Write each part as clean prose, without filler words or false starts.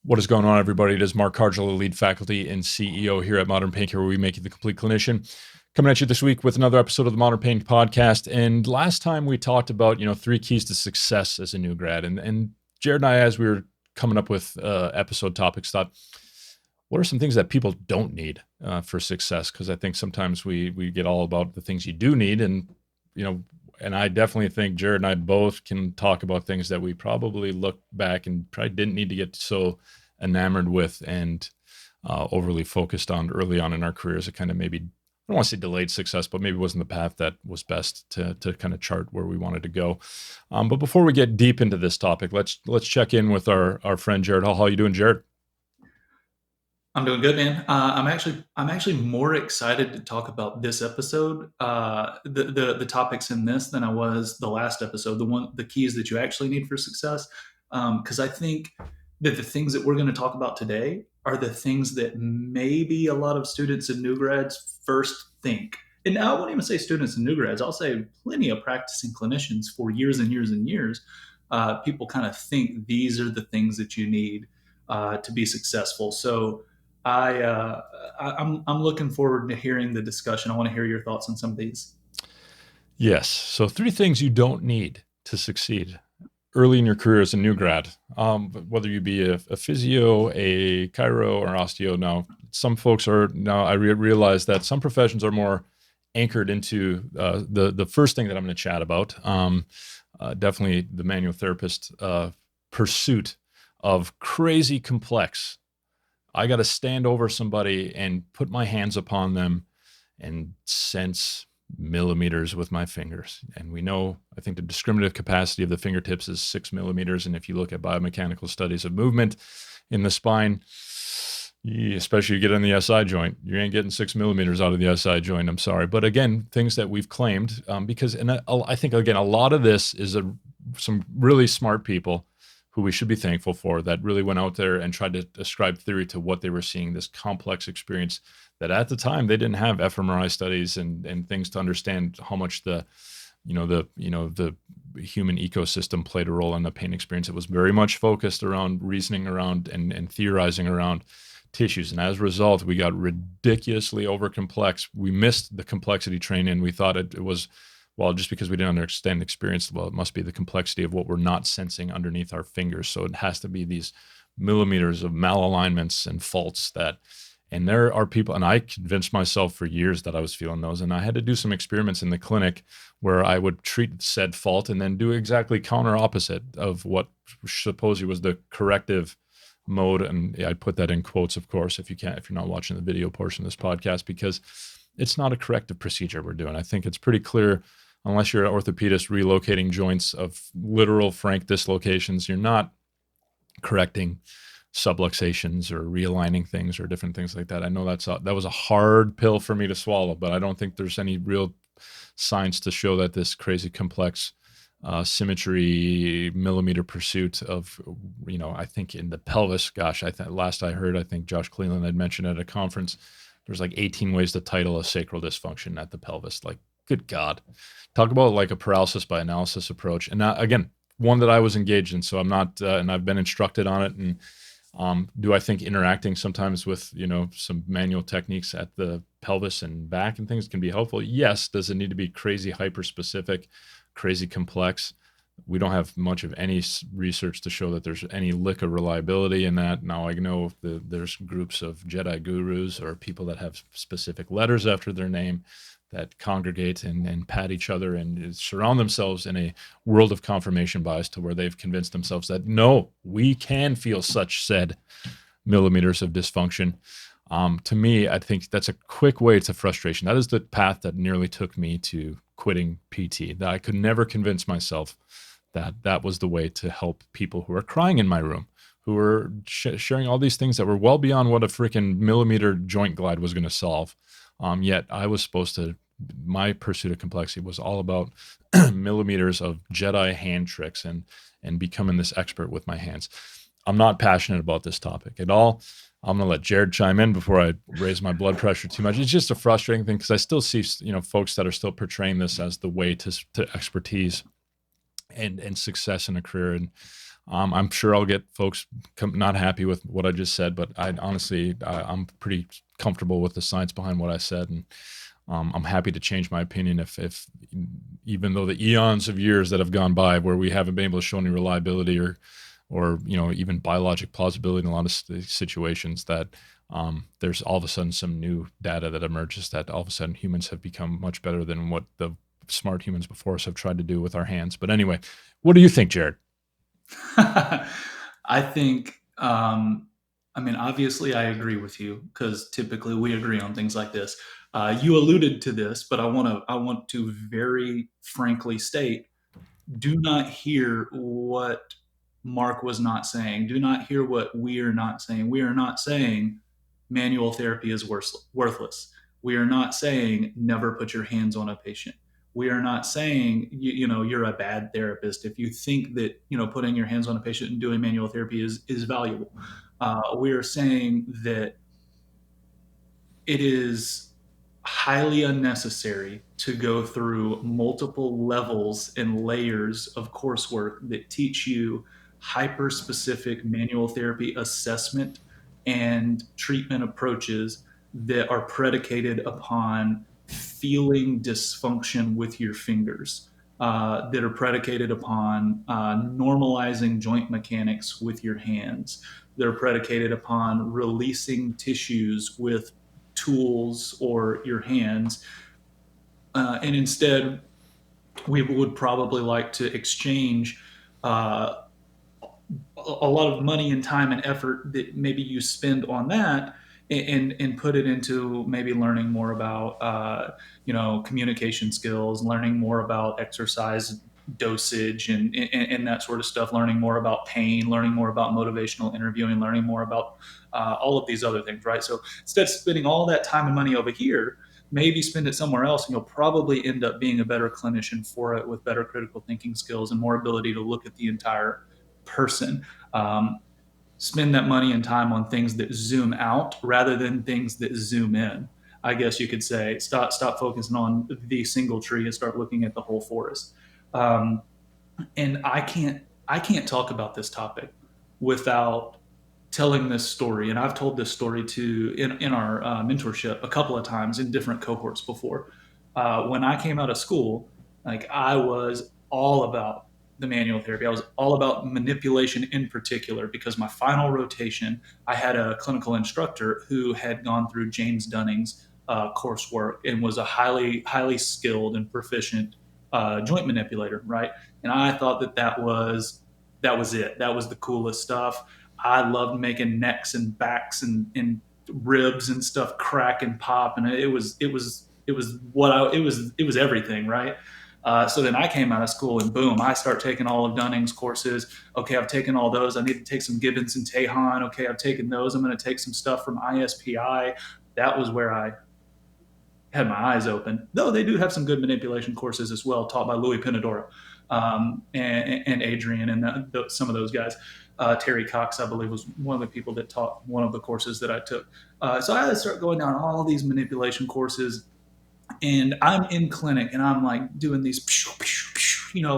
What is going on, everybody? It is Mark Cargil, lead faculty and CEO here at Modern Pain Care, where we make you the complete clinician. Coming at you this week with another episode of the Modern Pain Podcast. And last time we talked about, three keys to success as a new grad. And Jared and I, as we were coming up with episode topics, thought, what are some things that people don't need for success? Because I think sometimes we get all about the things you do need, and I definitely think Jared and I both can talk about things that we probably look back and probably didn't need to get so enamored with and overly focused on early on in our careers. It kind of maybe, I don't want to say delayed success, but maybe wasn't the path that was best to kind of chart where we wanted to go. But before we get deep into this topic, let's check in with our friend Jared Hall. How are you doing, Jared? I'm doing good, man. I'm actually more excited to talk about this episode, the topics in this than I was the last episode. The keys that you actually need for success, because I think that the things that we're going to talk about today are the things that maybe a lot of students and new grads first think. And I won't even say students and new grads. I'll say plenty of practicing clinicians for years and years and years. People kind of think these are the things that you need to be successful. So I'm looking forward to hearing the discussion. I want to hear your thoughts on some of these. Yes. So three things you don't need to succeed early in your career as a new grad, whether you be a physio, a chiro, or osteo. Now, some folks are now. I realize that some professions are more anchored into the first thing that I'm going to chat about. Definitely the manual therapist pursuit of crazy complex. I got to stand over somebody and put my hands upon them and sense millimeters with my fingers. And we know, I think the discriminative capacity of the fingertips is 6 millimeters. And if you look at biomechanical studies of movement in the spine, especially you get in the SI joint, you ain't getting 6 millimeters out of the SI joint. I'm sorry. But again, things that we've claimed, because, and I think, again, a lot of this is some really smart people who we should be thankful for that really went out there and tried to ascribe theory to what they were seeing, this complex experience that at the time they didn't have fMRI studies and things to understand how much the human ecosystem played a role in the pain experience. It was very much focused around reasoning around and theorizing around tissues. And as a result, we got ridiculously over complex. We missed the complexity train and we thought it was, well, just because we didn't understand experience, well, it must be the complexity of what we're not sensing underneath our fingers. So it has to be these millimeters of malalignments and faults and there are people, and I convinced myself for years that I was feeling those. And I had to do some experiments in the clinic where I would treat said fault and then do exactly counter opposite of what supposedly was the corrective mode. And I put that in quotes, of course, if you're not watching the video portion of this podcast, because it's not a corrective procedure we're doing. I think it's pretty clear, unless you're an orthopedist relocating joints of literal frank dislocations, you're not correcting subluxations or realigning things or different things like that. I know that was a hard pill for me to swallow, but I don't think there's any real science to show that this crazy complex symmetry millimeter pursuit of, I think in the pelvis, gosh, last I heard, I think Josh Cleland had mentioned at a conference, there's like 18 ways to title a sacral dysfunction at the pelvis. Like, good God. Talk about like a paralysis by analysis approach. And again, one that I was engaged in. So I'm not, and I've been instructed on it. And do I think interacting sometimes with, some manual techniques at the pelvis and back and things can be helpful? Yes. Does it need to be crazy hyper-specific, crazy complex? We don't have much of any research to show that there's any lick of reliability in that. Now, I know there's groups of Jedi gurus or people that have specific letters after their name that congregate and pat each other and surround themselves in a world of confirmation bias to where they've convinced themselves that, no, we can feel such said millimeters of dysfunction. To me, I think that's a quick way to frustration. That is the path that nearly took me to quitting PT, that I could never convince myself that that was the way to help people who are crying in my room, who were sharing all these things that were well beyond what a freaking millimeter joint glide was going to solve. Yet I was supposed to, my pursuit of complexity was all about millimeters of Jedi hand tricks and becoming this expert with my hands. I'm not passionate about this topic at all. I'm going to let Jared chime in before I raise my blood pressure too much. It's just a frustrating thing because I still see, folks that are still portraying this as the way to expertise and success in a career. And I'm sure I'll get folks not happy with what I just said, but I honestly, I'm pretty comfortable with the science behind what I said, and I'm happy to change my opinion if even though the eons of years that have gone by where we haven't been able to show any reliability or even biologic plausibility in a lot of situations, that there's all of a sudden some new data that emerges that all of a sudden humans have become much better than what the smart humans before us have tried to do with our hands. But anyway, what do you think, Jared? I think, I mean, obviously, I agree with you because typically we agree on things like this. You alluded to this, but I want to very frankly state: do not hear what Mark was not saying. Do not hear what we are not saying. We are not saying manual therapy is worthless. We are not saying never put your hands on a patient. We are not saying you're a bad therapist if you think that putting your hands on a patient and doing manual therapy is valuable. We are saying that it is highly unnecessary to go through multiple levels and layers of coursework that teach you hyper specific manual therapy assessment and treatment approaches that are predicated upon feeling dysfunction with your fingers, that are predicated upon normalizing joint mechanics with your hands, that are predicated upon releasing tissues with tools or your hands. And instead, we would probably like to exchange uh, a lot of money and time and effort that maybe you spend on that and put it into maybe learning more about communication skills, learning more about exercise dosage and that sort of stuff, learning more about pain, learning more about motivational interviewing, learning more about all of these other things, right? So instead of spending all that time and money over here, maybe spend it somewhere else, and you'll probably end up being a better clinician for it with better critical thinking skills and more ability to look at the entire person. um, Spend that money and time on things that zoom out rather than things that zoom in. I guess you could say stop focusing on the single tree and start looking at the whole forest. um, and I can't talk about this topic without telling this story. And I've told this story to in our mentorship a couple of times in different cohorts before. When I came out of school, like I was all about the manual therapy. I was all about manipulation in particular because my final rotation, I had a clinical instructor who had gone through James Dunning's coursework and was a highly skilled and proficient joint manipulator, right? And I thought that was it. That was the coolest stuff. I loved making necks and backs and ribs and stuff crack and pop, and it was everything, right? So then I came out of school and boom, I start taking all of Dunning's courses. Okay, I've taken all those. I need to take some Gibbons and Tejon. Okay, I've taken those. I'm going to take some stuff from ISPI. That was where I had my eyes open. Though they do have some good manipulation courses as well, taught by Louis Pinadora and Adrian and some of those guys. Terry Cox, I believe, was one of the people that taught one of the courses that I took. So I had to start going down all these manipulation courses, and I'm in clinic and I'm like doing these,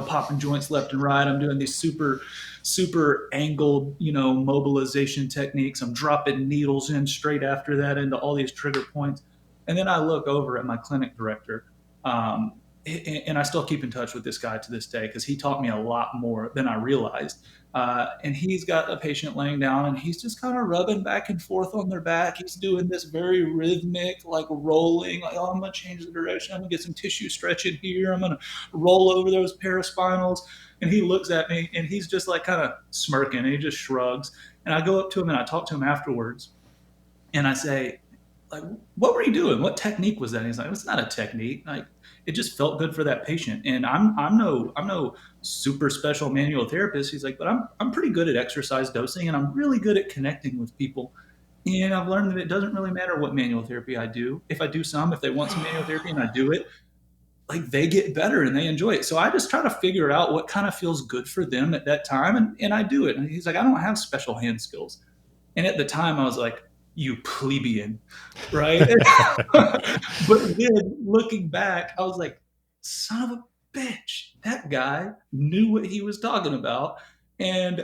popping joints left and right. I'm doing these super angled, mobilization techniques. I'm dropping needles in straight after that into all these trigger points. And then I look over at my clinic director. Um, and I still keep in touch with this guy to this day because he taught me a lot more than I realized. And he's got a patient laying down and he's just kind of rubbing back and forth on their back. He's doing this very rhythmic, like rolling, like, oh, I'm going to change the direction. I'm going to get some tissue stretch in here. I'm going to roll over those paraspinals. And he looks at me and he's just like kind of smirking and he just shrugs. And I go up to him and I talk to him afterwards and I say, like, what were you doing? What technique was that? And he's like, it's not a technique. Like, it just felt good for that patient. And I'm no super special manual therapist. He's like, but I'm pretty good at exercise dosing and I'm really good at connecting with people. And I've learned that it doesn't really matter what manual therapy I do. If I do some, if they want some manual therapy and I do it, like they get better and they enjoy it. So I just try to figure out what kind of feels good for them at that time and I do it. And he's like, I don't have special hand skills. And at the time, I was like, you plebeian, right? But then looking back, I was like, son of a bitch, that guy knew what he was talking about. And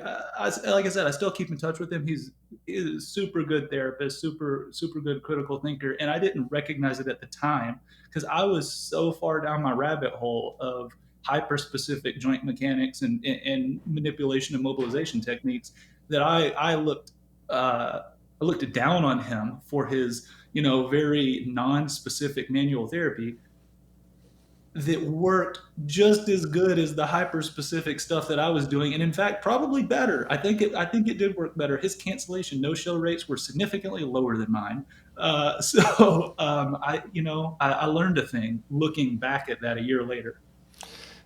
like I said, I still keep in touch with him. He's a super good therapist, super good critical thinker, and I didn't recognize it at the time because I was so far down my rabbit hole of hyper specific joint mechanics and manipulation and mobilization techniques that I looked down on him for his very non-specific manual therapy that worked just as good as the hyper specific stuff that I was doing, and in fact, probably better. I think it did work better. His cancellation no show rates were significantly lower than mine. I learned a thing looking back at that a year later.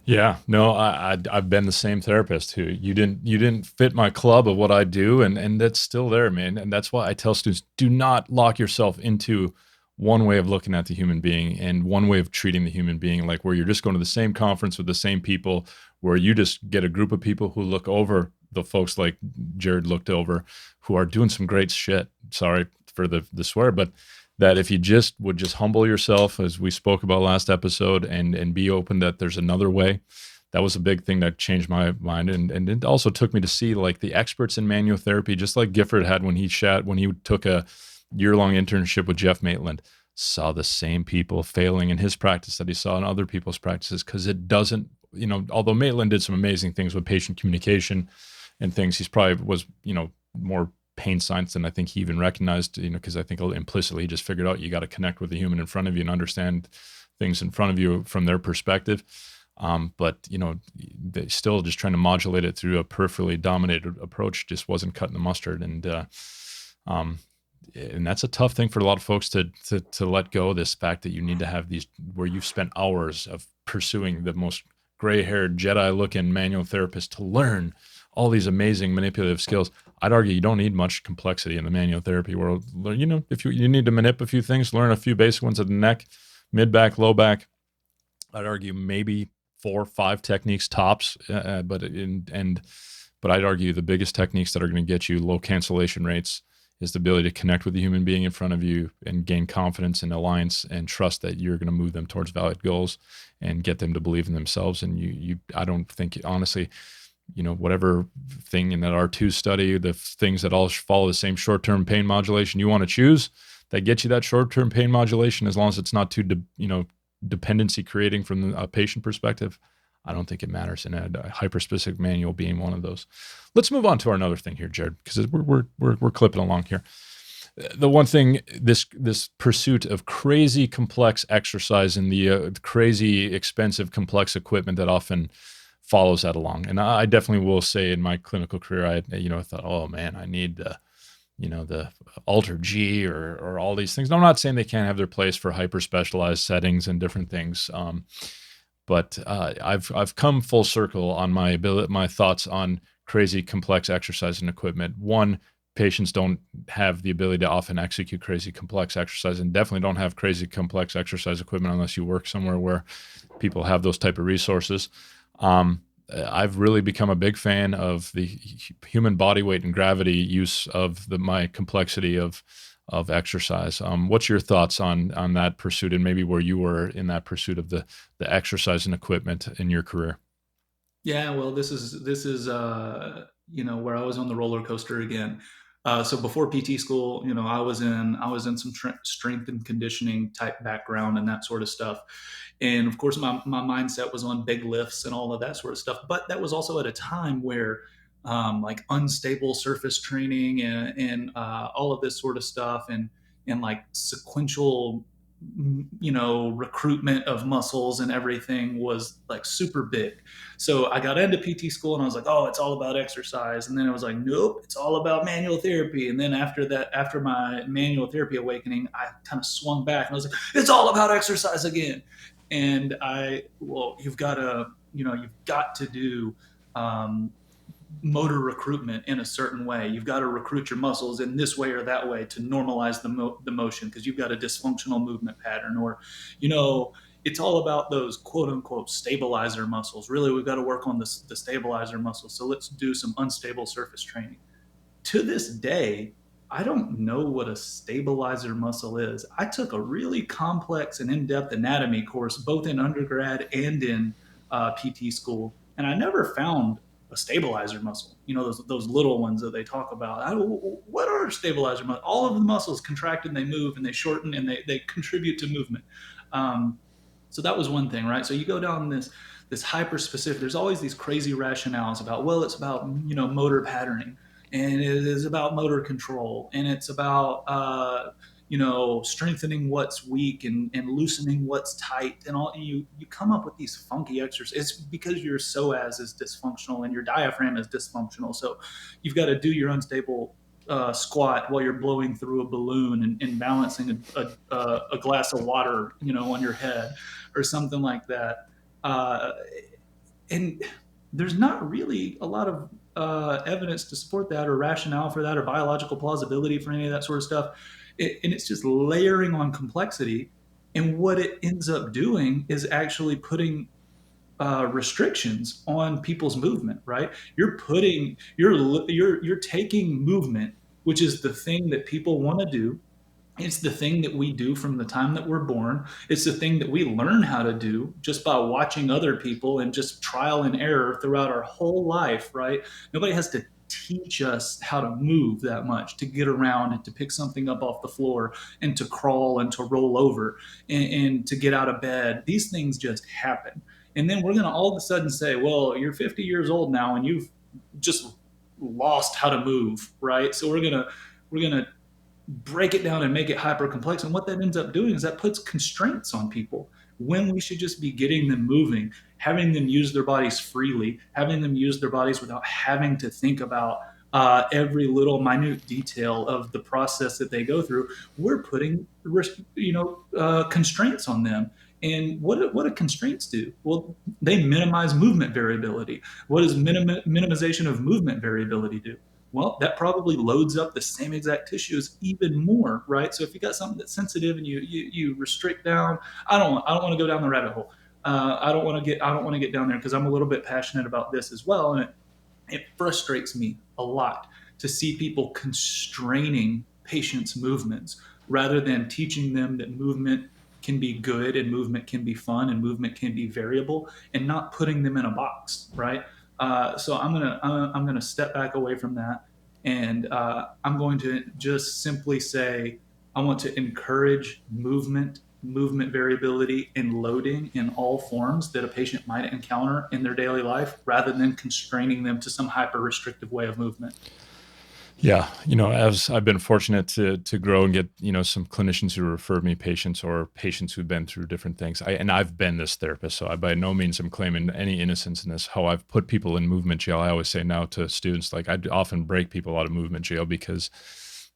Yeah, no, I've been the same therapist who you didn't fit my club of what I do, and that's still there, man. And that's why I tell students, do not lock yourself into one way of looking at the human being and one way of treating the human being, like where you're just going to the same conference with the same people, where you just get a group of people who look over the folks like Jared looked over, who are doing some great shit. Sorry for the swear, but that if you just would just humble yourself, as we spoke about last episode, and be open that there's another way. That was a big thing that changed my mind, and it also took me to see like the experts in manual therapy, just like Gifford had when he took a year-long internship with Jeff Maitland, saw the same people failing in his practice that he saw in other people's practices, because it doesn't, although Maitland did some amazing things with patient communication and things, he's probably was, more pain science than I think he even recognized, because I think implicitly he just figured out you got to connect with the human in front of you and understand things in front of you from their perspective. But they still just trying to modulate it through a peripherally dominated approach just wasn't cutting the mustard, um, and that's a tough thing for a lot of folks to let go. This fact that you need to have these where you've spent hours of pursuing the most gray-haired Jedi-looking manual therapist to learn all these amazing manipulative skills. I'd argue you don't need much complexity in the manual therapy world. If you need to manip a few things, learn a few basic ones of the neck, mid back, low back. I'd argue maybe 4 or 5 techniques tops, but I'd argue the biggest techniques that are going to get you low cancellation rates is the ability to connect with the human being in front of you and gain confidence and alliance and trust that you're going to move them towards valid goals and get them to believe in themselves. And I don't think, honestly, whatever thing in that R2 study, the things that all follow the same short-term pain modulation you want to choose that get you that short-term pain modulation, as long as it's not too, dependency creating from a patient perspective, I don't think it matters. And a hyper-specific manual being one of those. Let's move on to our another thing here, Jared, because we're clipping along here. The one thing, this pursuit of crazy complex exercise and the crazy expensive complex equipment that often follows that along. And I definitely will say in my clinical career, I thought, oh man, I need the Alter G or all these things. And I'm not saying they can't have their place for hyper specialized settings and different things. But I've come full circle on my thoughts on crazy complex exercise and equipment. One, patients don't have the ability to often execute crazy complex exercise, and definitely don't have crazy complex exercise equipment unless you work somewhere where people have those type of resources. I've really become a big fan of the human body weight and gravity use of my complexity of exercise. What's your thoughts on that pursuit, and maybe where you were in that pursuit of the exercise and equipment in your career? Yeah, well, this is where I was on the roller coaster again. So before PT school, I was in some strength and conditioning type background and that sort of stuff. And of course, my mindset was on big lifts and all of that sort of stuff. But that was also at a time where like unstable surface training and all of this sort of stuff and like sequential recruitment of muscles and everything was like super big. So I got into PT school and I was like, oh, it's all about exercise. And then I was like, nope, it's all about manual therapy. And then after that, after my manual therapy awakening, I kind of swung back and I was like, it's all about exercise again. And you've got to do um, motor recruitment in a certain way. You've got to recruit your muscles in this way or that way to normalize the motion because you've got a dysfunctional movement pattern, or you know it's all about those quote unquote stabilizer muscles. Really, we've got to work on the stabilizer muscles. So let's do some unstable surface training. To this day, I don't know what a stabilizer muscle is. I took a really complex and in-depth anatomy course both in undergrad and in PT school, and I never found a stabilizer muscle. You know, those little ones that they talk about. What are stabilizer muscles? All of the muscles contract and they move and they shorten and they contribute to movement. Um, so that was one thing, right? So you go down this hyper specific. There's always these crazy rationales about, well, it's about, you know, motor patterning, and it is about motor control, and it's about you know, strengthening what's weak and loosening what's tight, and all. You come up with these funky exercises. It's because your psoas is dysfunctional and your diaphragm is dysfunctional. So you've got to do your unstable squat while you're blowing through a balloon and balancing a glass of water, you know, on your head or something like that. Uh, and there's not really a lot of evidence to support that or rationale for that or biological plausibility for any of that sort of stuff. And it's just layering on complexity. And what it ends up doing is actually putting restrictions on people's movement, right? You're taking movement, which is the thing that people want to do. It's the thing that we do from the time that we're born. It's the thing that we learn how to do just by watching other people and just trial and error throughout our whole life, right? Nobody has to teach us how to move that much, to get around and to pick something up off the floor and to crawl and to roll over and to get out of bed. These things just happen. And then we're going to all of a sudden say, well, you're 50 years old now and you've just lost how to move, right? So we're going to break it down and make it hyper complex. And what that ends up doing is that puts constraints on people when we should just be getting them moving, having them use their bodies freely, having them use their bodies without having to think about every little minute detail of the process that they go through. We're putting, constraints on them. And what do constraints do? Well, they minimize movement variability. What does minimization of movement variability do? Well, that probably loads up the same exact tissues even more, right? So if you got something that's sensitive and you restrict down, I don't want to go down the rabbit hole. I don't want to get down there because I'm a little bit passionate about this as well, and it frustrates me a lot to see people constraining patients' movements rather than teaching them that movement can be good and movement can be fun and movement can be variable, and not putting them in a box, right? So I'm gonna step back away from that, and I'm going to just simply say I want to encourage movement variability, and loading in all forms that a patient might encounter in their daily life, rather than constraining them to some hyper restrictive way of movement. Yeah, as I've been fortunate to grow and get, some clinicians who refer me patients or patients who've been through different things. I've been this therapist, so I by no means am claiming any innocence in this. How I've put people in movement jail. I always say now to students, like I often break people out of movement jail because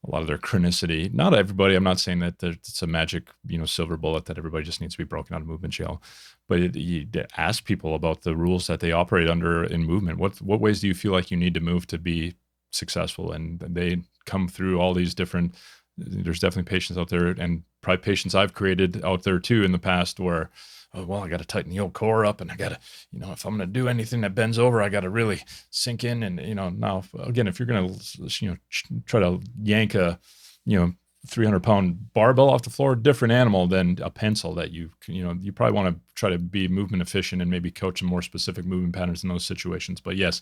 a lot of their chronicity. Not everybody. I'm not saying that it's a magic, silver bullet that everybody just needs to be broken out of movement jail. But you ask people about the rules that they operate under in movement. What ways do you feel like you need to move to be successful? And they come through all these different. There's definitely patients out there, and probably patients I've created out there too in the past, where, oh, well, I got to tighten the old core up, and I got to, if I'm going to do anything that bends over, I got to really sink in. And now again, if you're going to try to yank a 300-pound barbell off the floor, different animal than a pencil that you probably want to try to be movement efficient and maybe coach some more specific movement patterns in those situations. But yes,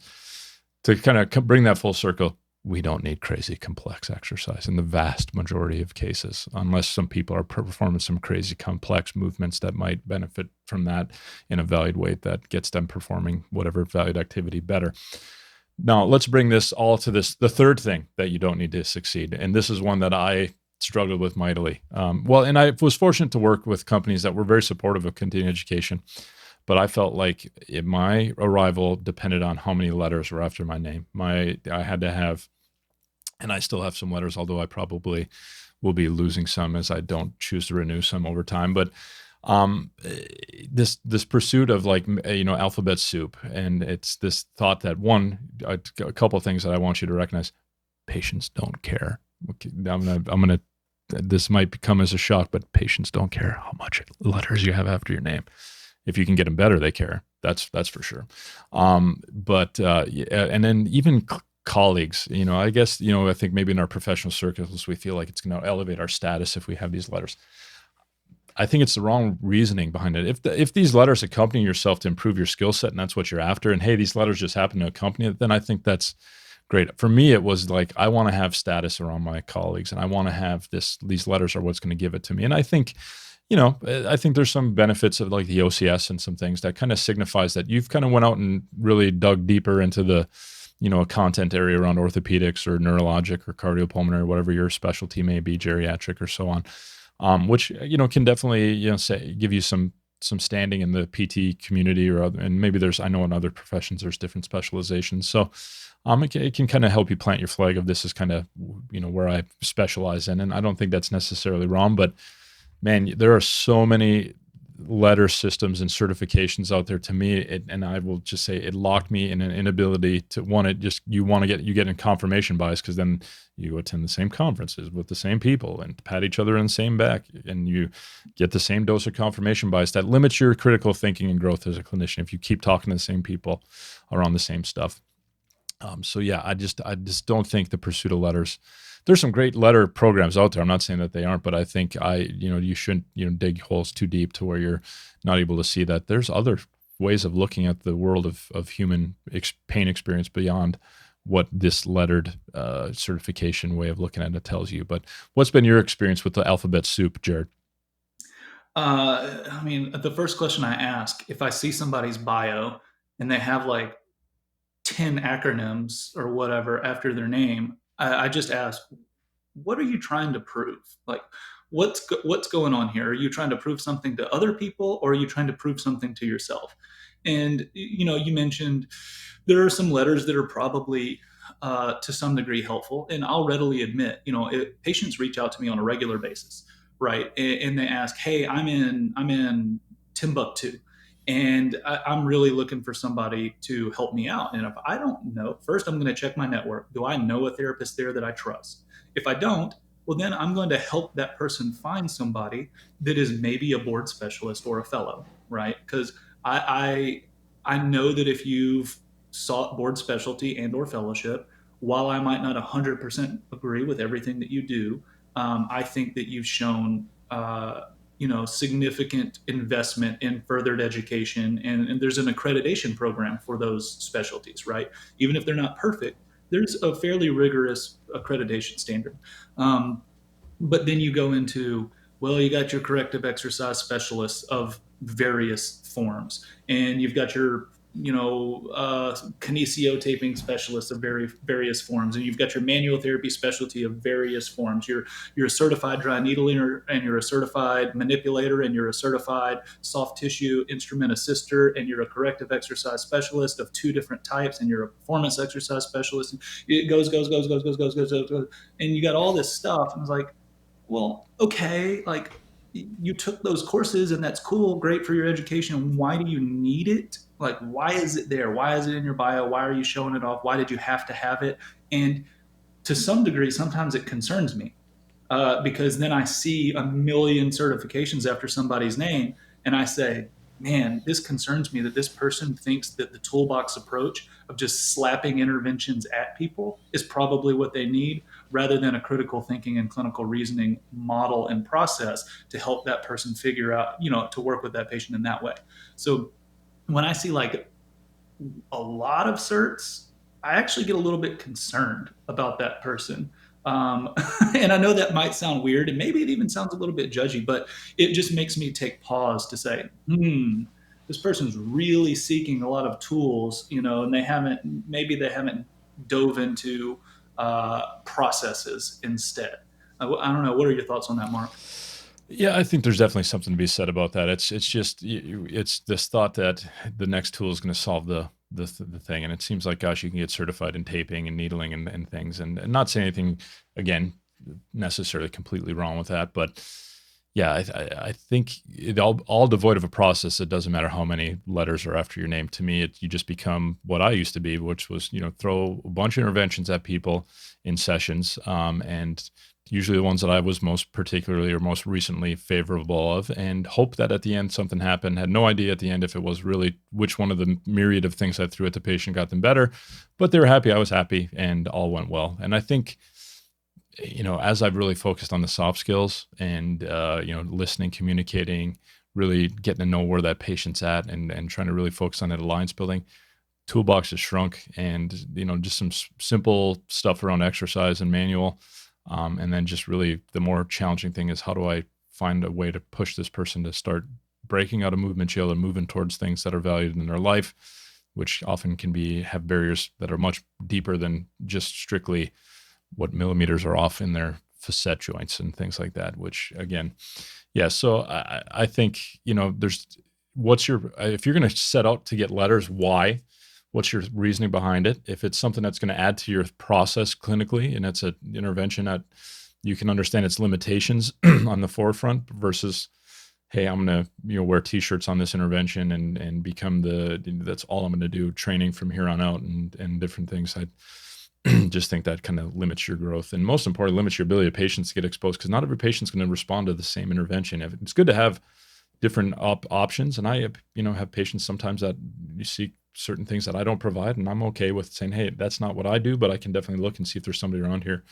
to kind of bring that full circle, we don't need crazy complex exercise in the vast majority of cases, unless some people are performing some crazy complex movements that might benefit from that in a valued way that gets them performing whatever valued activity better. Now, let's bring this all to the third thing that you don't need to succeed. And this is one that I struggled with mightily. And I was fortunate to work with companies that were very supportive of continuing education. But I felt like my arrival depended on how many letters were after my name. I had to have, and I still have some letters, although I probably will be losing some as I don't choose to renew some over time. But this pursuit of alphabet soup, and it's this thought that a couple of things that I want you to recognize: patients don't care. Okay, I'm gonna. This might come as a shock, but patients don't care how much letters you have after your name. If you can get them better, they care. That's for sure. And then even colleagues, I guess, I think maybe in our professional circles, we feel like it's going to elevate our status if we have these letters. I think it's the wrong reasoning behind it. If these letters accompany yourself to improve your skill set and that's what you're after, and hey, these letters just happen to accompany it, then I think that's great. For me, it was like I want to have status around my colleagues, and I want to have this. These letters are what's going to give it to me. And I think, I think there's some benefits of like the OCS and some things that kind of signifies that you've kind of went out and really dug deeper into the, a content area around orthopedics or neurologic or cardiopulmonary, whatever your specialty may be, geriatric or so on, which can definitely say give you some standing in the PT community or other, and maybe I know in other professions there's different specializations. So it can kind of help you plant your flag of this is kind of where I specialize in, and I don't think that's necessarily wrong. But man, there are so many letter systems and certifications out there. To me, and I will just say it locked me in an inability to want to just you get in confirmation bias, because then you attend the same conferences with the same people and pat each other in the same back, and you get the same dose of confirmation bias that limits your critical thinking and growth as a clinician if you keep talking to the same people around the same stuff. So yeah, I just don't think the pursuit of letters. There's some great letter programs out there. I'm not saying that they aren't, but I think you shouldn't dig holes too deep to where you're not able to see that there's other ways of looking at the world of human pain experience beyond what this lettered certification way of looking at it tells you. But what's been your experience with the alphabet soup, Jared? I mean, the first question I ask, if I see somebody's bio and they have like 10 acronyms or whatever after their name, I just ask, what are you trying to prove? Like, what's going on here? Are you trying to prove something to other people, or are you trying to prove something to yourself? And you mentioned there are some letters that are probably to some degree helpful, and I'll readily admit, if patients reach out to me on a regular basis, right, and they ask, "Hey, I'm in Timbuktu, and I'm really looking for somebody to help me out. And if I don't know, first I'm going to check my network. Do I know a therapist there that I trust? If I don't, well, then I'm going to help that person find somebody that is maybe a board specialist or a fellow, right? Because I know that if you've sought board specialty and or fellowship, while I might not 100% agree with everything that you do, I think that you've shown significant investment in furthered education, and there's an accreditation program for those specialties, right? Even if they're not perfect, there's a fairly rigorous accreditation standard. But then you go into, well, you got your corrective exercise specialists of various forms, and you've got your kinesiotaping specialists of various forms, and you've got your manual therapy specialty of various forms. You're a certified dry needler, and you're a certified manipulator, and you're a certified soft tissue instrument assister, and you're a corrective exercise specialist of two different types, and you're a performance exercise specialist. And it goes, and you got all this stuff. And I was like, well, okay, like you took those courses and that's cool, great for your education. Why do you need it? Like, why is it there? Why is it in your bio? Why are you showing it off? Why did you have to have it? And to some degree, sometimes it concerns me because then I see a million certifications after somebody's name and I say, man, this concerns me that this person thinks that the toolbox approach of just slapping interventions at people is probably what they need, rather than a critical thinking and clinical reasoning model and process to help that person figure out, to work with that patient in that way. So when I see like a lot of certs, I actually get a little bit concerned about that person. And I know that might sound weird, and maybe it even sounds a little bit judgy, but it just makes me take pause to say, this person's really seeking a lot of tools, and maybe they haven't dove into processes instead. I don't know. What are your thoughts on that, Mark? Yeah, I think there's definitely something to be said about that. It's just it's this thought that the next tool is going to solve the thing, and it seems like, gosh, you can get certified in taping and needling and things, and not saying anything again necessarily completely wrong with that, but yeah, I think it all devoid of a process. It doesn't matter how many letters are after your name. To me, you just become what I used to be, which was throw a bunch of interventions at people in sessions, and usually the ones that I was most particularly or most recently favorable of, and hope that at the end something happened. Had no idea at the end if it was really which one of the myriad of things I threw at the patient got them better, but they were happy, I was happy, and all went well. And I think as I've really focused on the soft skills and, listening, communicating, really getting to know where that patient's at and trying to really focus on that alliance building, toolbox has shrunk and, just some simple stuff around exercise and manual. And then just really the more challenging thing is how do I find a way to push this person to start breaking out of movement jail and moving towards things that are valued in their life, which often can have barriers that are much deeper than just strictly what millimeters are off in their facet joints and things like that, which again, yeah. So I think, if you're going to set out to get letters, why? What's your reasoning behind it? If it's something that's going to add to your process clinically and it's an intervention that you can understand its limitations on the forefront versus, hey, I'm going to, wear t-shirts on this intervention and become that's all I'm going to do, training from here on out and different things. I just think that kind of limits your growth and most importantly, limits your ability of patients to get exposed because not every patient's going to respond to the same intervention. It's good to have different options. And I, have patients sometimes that you see certain things that I don't provide and I'm okay with saying, hey, that's not what I do, but I can definitely look and see if there's somebody around here,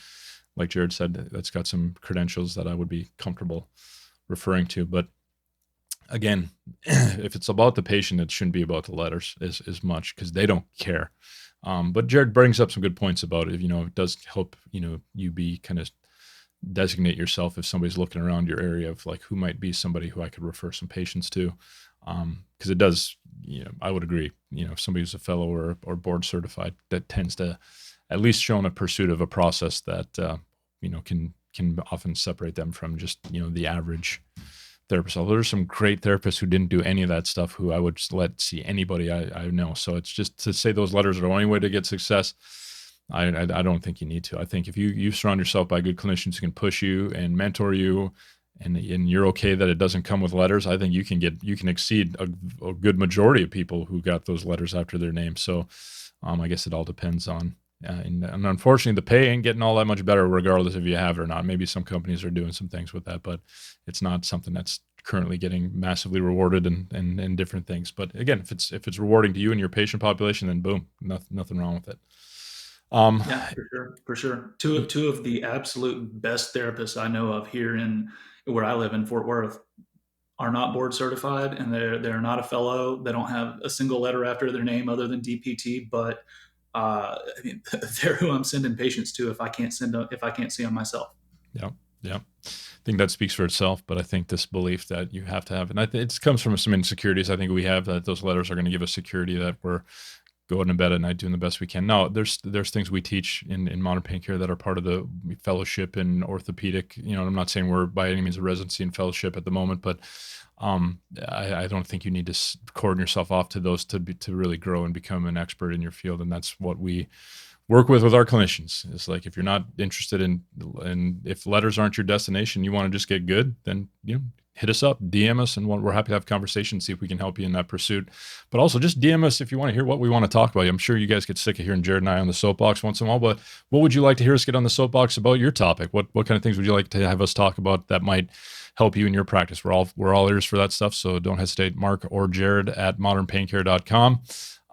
like Jared said, that's got some credentials that I would be comfortable referring to. But again, if it's about the patient, it shouldn't be about the letters as much because they don't care. But Jared brings up some good points about it. It does help, you be kind of designate yourself if somebody's looking around your area of like who might be somebody who I could refer some patients to. Because it does, I would agree, if somebody who's a fellow or board certified, that tends to at least show in a pursuit of a process that, can often separate them from just, the average therapist. Although there's some great therapists who didn't do any of that stuff who I would just let see anybody I know. So it's just to say those letters are the only way to get success. I don't think you need to. I think if you surround yourself by good clinicians who can push you and mentor you and you're okay that it doesn't come with letters, I think you can exceed a good majority of people who got those letters after their name. So I guess it all depends on, and unfortunately the pay ain't getting all that much better regardless if you have it or not. Maybe some companies are doing some things with that, but it's not something that's currently getting massively rewarded and different things. But again, if it's rewarding to you and your patient population, then boom, nothing wrong with it. Yeah, for sure. Two of the absolute best therapists I know of here in where I live in Fort Worth are not board certified, and they're not a fellow. They don't have a single letter after their name other than DPT. But I mean, they're who I'm sending patients to if I can't see them myself. Yeah, yeah. I think that speaks for itself. But I think this belief that you have to have, and it comes from some insecurities I think we have, that those letters are going to give us security that we're going to bed at night doing the best we can. No, there's things we teach in modern pain care that are part of the fellowship in orthopedic. I'm not saying we're by any means a residency and fellowship at the moment, but I don't think you need to cordon yourself off to those to really grow and become an expert in your field. And that's what we work with our clinicians. It's like, if you're not interested and if letters aren't your destination, you want to just get good, then hit us up, DM us, and we're happy to have conversations, see if we can help you in that pursuit. But also just DM us if you want to hear what we want to talk about. I'm sure you guys get sick of hearing Jared and I on the soapbox once in a while, but what would you like to hear us get on the soapbox about your topic? What kind of things would you like to have us talk about that might help you in your practice? We're all ears for that stuff. So don't hesitate, Mark or Jared at modernpaincare.com.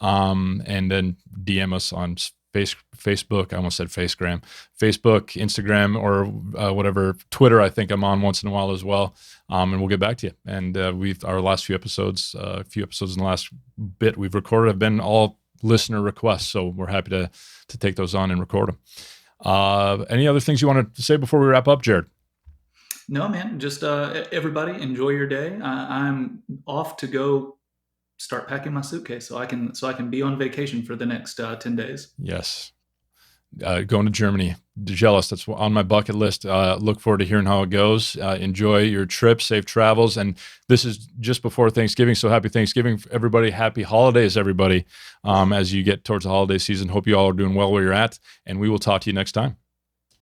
And then DM us on Facebook. I almost said Facebook, Instagram, or whatever. Twitter, I think I'm on once in a while as well. And we'll get back to you. And our last few episodes, in the last bit we've recorded have been all listener requests. So we're happy to take those on and record them. Any other things you want to say before we wrap up, Jared? No, man. Just everybody enjoy your day. I'm off to go start packing my suitcase so I can be on vacation for the next 10 days. Yes. Going to Germany. Jealous. That's on my bucket list. Look forward to hearing how it goes. Enjoy your trip. Safe travels. And this is just before Thanksgiving. So happy Thanksgiving, everybody. Happy holidays, everybody. As you get towards the holiday season, hope you all are doing well where you're at. And we will talk to you next time.